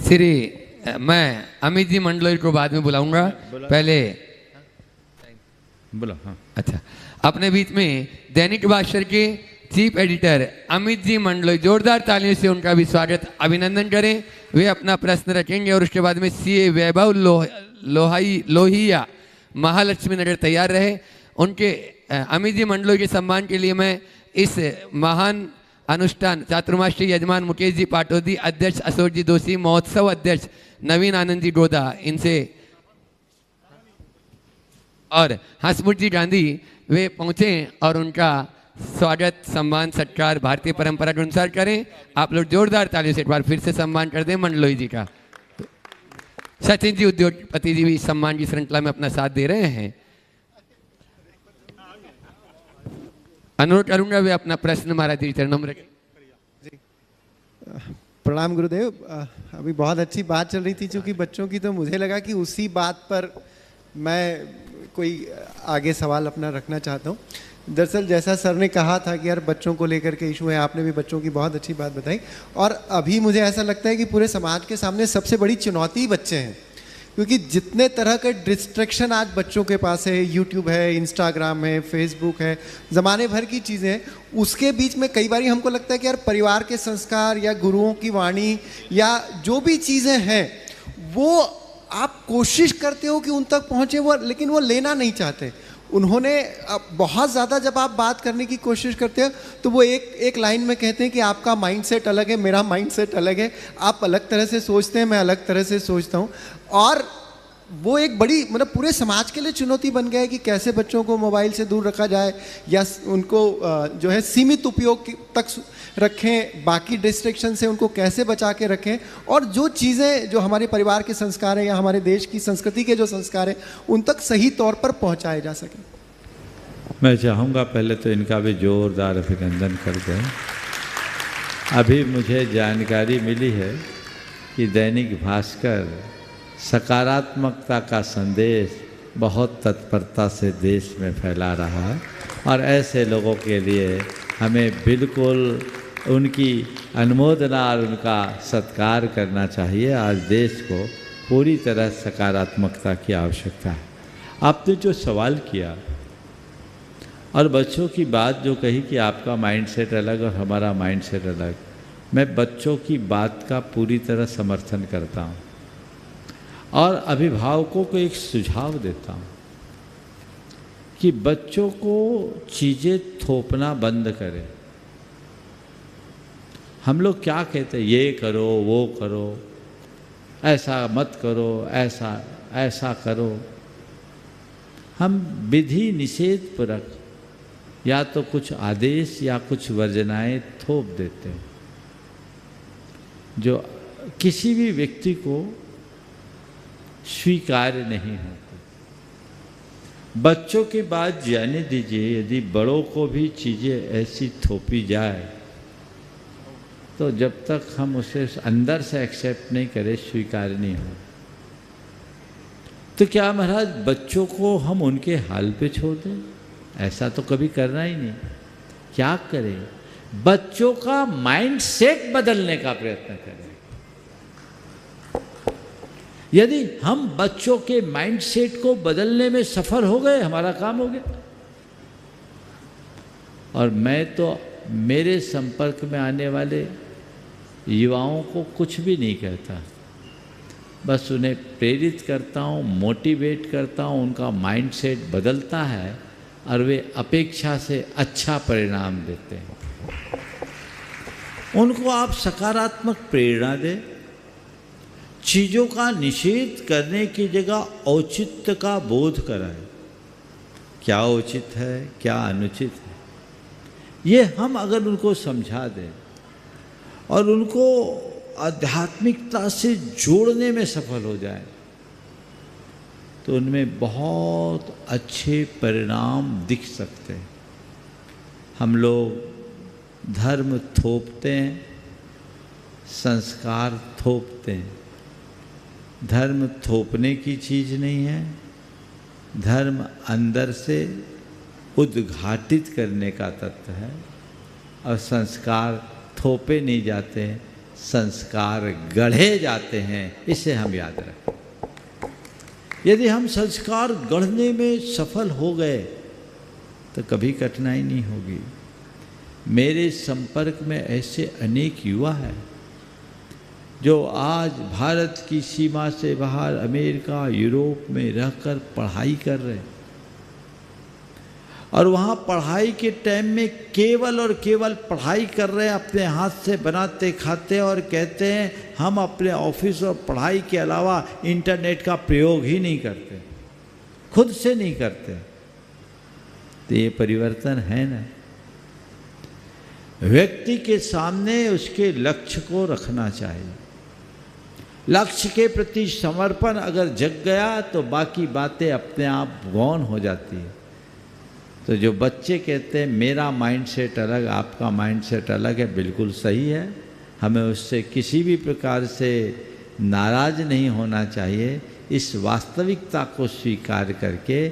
श्री मैं अमित जी मंडलोई को बाद में बुलाऊंगा, पहले बोलो। हाँ, अच्छा, अपने बीच में दैनिक भास्कर के चीफ एडिटर अमित जी मंडलोई, जोरदार तालियों से उनका भी स्वागत अभिनंदन करें। वे अपना प्रश्न रखेंगे और उसके बाद में सीए वैभव लोहिया महालक्ष्मी नगर तैयार रहे। उनके अमित जी मंडलोई के सम्मान के लिए मैं इस महान अनुष्ठान चातुर्मासी यजमान मुकेश जी पाटोदी, अध्यक्ष अशोक जी दोषी, महोत्सव अध्यक्ष नवीन आनंद जी गोदा, इनसे और हंसमुख जी गांधी वे पहुँचे और उनका स्वागत सम्मान सत्कार भारतीय परंपरा के अनुसार करें। आप लोग जोरदार तालियों से एक बार फिर से सम्मान कर दें मंडलोई जी का। सचिन जी उद्योगपति जी भी सम्मान की श्रृंखला में अपना साथ दे रहे हैं। अनुरोध करूंगा वे अपना प्रश्न महाराज जी चरणों में रखें। प्रणाम गुरुदेव। अभी बहुत अच्छी बात चल रही थी चूंकि बच्चों की, तो मुझे लगा कि उसी बात पर मैं कोई आगे सवाल अपना रखना चाहता हूँ। दरअसल जैसा सर ने कहा था कि यार बच्चों को लेकर के इशू है, आपने भी बच्चों की बहुत अच्छी बात बताई। और अभी मुझे ऐसा लगता है कि पूरे समाज के सामने सबसे बड़ी चुनौती बच्चे हैं, क्योंकि जितने तरह के डिस्ट्रैक्शन आज बच्चों के पास है, यूट्यूब है, इंस्टाग्राम है, फेसबुक है, ज़माने भर की चीज़ें हैं, उसके बीच में कई बार हमको लगता है कि यार परिवार के संस्कार या गुरुओं की वाणी या जो भी चीज़ें हैं वो आप कोशिश करते हो कि उन तक पहुँचे, वो लेकिन वो लेना नहीं चाहते। उन्होंने बहुत ज़्यादा जब आप बात करने की कोशिश करते हो तो वो एक लाइन में कहते हैं कि आपका माइंडसेट अलग है, मेरा माइंडसेट अलग है, आप अलग तरह से सोचते हैं, मैं अलग तरह से सोचता हूँ। और वो एक बड़ी मतलब पूरे समाज के लिए चुनौती बन गया है कि कैसे बच्चों को मोबाइल से दूर रखा जाए या उनको जो है सीमित उपयोग तक रखें, बाकी डिस्ट्रैक्शन से उनको कैसे बचा के रखें, और जो चीज़ें जो हमारे परिवार के संस्कार हैं या हमारे देश की संस्कृति के जो संस्कार हैं उन तक सही तौर पर पहुंचाए जा सकें। मैं चाहूँगा पहले तो इनका भी जोरदार अभिनंदन कर दें। अभी मुझे जानकारी मिली है कि दैनिक भास्कर सकारात्मकता का संदेश बहुत तत्परता से देश में फैला रहा है, और ऐसे लोगों के लिए हमें बिल्कुल उनकी अनुमोदना और उनका सत्कार करना चाहिए। आज देश को पूरी तरह सकारात्मकता की आवश्यकता है। आपने जो सवाल किया और बच्चों की बात जो कही कि आपका माइंडसेट अलग और हमारा माइंडसेट अलग, मैं बच्चों की बात का पूरी तरह समर्थन करता हूँ और अभिभावकों को एक सुझाव देता हूँ कि बच्चों को चीज़ें थोपना बंद करें। हम लोग क्या कहते हैं, ये करो वो करो, ऐसा मत करो, ऐसा ऐसा करो। हम विधि निषेध परक या तो कुछ आदेश या कुछ वर्जनाएं थोप देते हैं जो किसी भी व्यक्ति को स्वीकार्य नहीं होते। बच्चों की बात जाने दीजिए, यदि बड़ों को भी चीज़ें ऐसी थोपी जाए तो जब तक हम उसे अंदर से एक्सेप्ट नहीं करें, स्वीकार नहीं हो। तो क्या महाराज बच्चों को हम उनके हाल पे छोड़ दें? ऐसा तो कभी करना ही नहीं। क्या करें? बच्चों का माइंडसेट बदलने का प्रयत्न करें। यदि हम बच्चों के माइंडसेट को बदलने में सफल हो गए, हमारा काम हो गया। और मैं तो मेरे संपर्क में आने वाले युवाओं को कुछ भी नहीं कहता, बस उन्हें प्रेरित करता हूँ, मोटिवेट करता हूँ, उनका माइंडसेट बदलता है और वे अपेक्षा से अच्छा परिणाम देते हैं। उनको आप सकारात्मक प्रेरणा दें, चीज़ों का निषेध करने की जगह औचित्य का बोध कराएं। क्या उचित है, क्या अनुचित है, ये हम अगर उनको समझा दें और उनको आध्यात्मिकता से जोड़ने में सफल हो जाए तो उनमें बहुत अच्छे परिणाम दिख सकते हैं। हम लोग धर्म थोपते हैं, संस्कार थोपते हैं। धर्म थोपने की चीज़ नहीं है, धर्म अंदर से उद्घाटित करने का तत्व है, और संस्कार थोपे नहीं जाते हैं, संस्कार गढ़े जाते हैं, इसे हम याद रखें। यदि हम संस्कार गढ़ने में सफल हो गए तो कभी कठिनाई नहीं होगी। मेरे संपर्क में ऐसे अनेक युवा हैं जो आज भारत की सीमा से बाहर अमेरिका, यूरोप में रहकर पढ़ाई कर रहे हैं, और वहाँ पढ़ाई के टाइम में केवल और केवल पढ़ाई कर रहे हैं, अपने हाथ से बनाते खाते, और कहते हैं हम अपने ऑफिस और पढ़ाई के अलावा इंटरनेट का प्रयोग ही नहीं करते, खुद से नहीं करते। तो ये परिवर्तन है ना। व्यक्ति के सामने उसके लक्ष्य को रखना चाहिए। लक्ष्य के प्रति समर्पण अगर जग गया तो बाकी बातें अपने आप गौण हो जाती है। तो जो बच्चे कहते हैं मेरा माइंडसेट अलग, आपका माइंडसेट अलग है, बिल्कुल सही है। हमें उससे किसी भी प्रकार से नाराज नहीं होना चाहिए। इस वास्तविकता को स्वीकार करके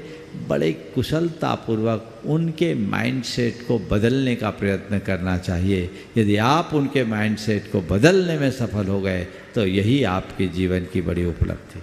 बड़े कुशलतापूर्वक उनके माइंडसेट को बदलने का प्रयत्न करना चाहिए। यदि आप उनके माइंडसेट को बदलने में सफल हो गए तो यही आपके जीवन की बड़ी उपलब्धि।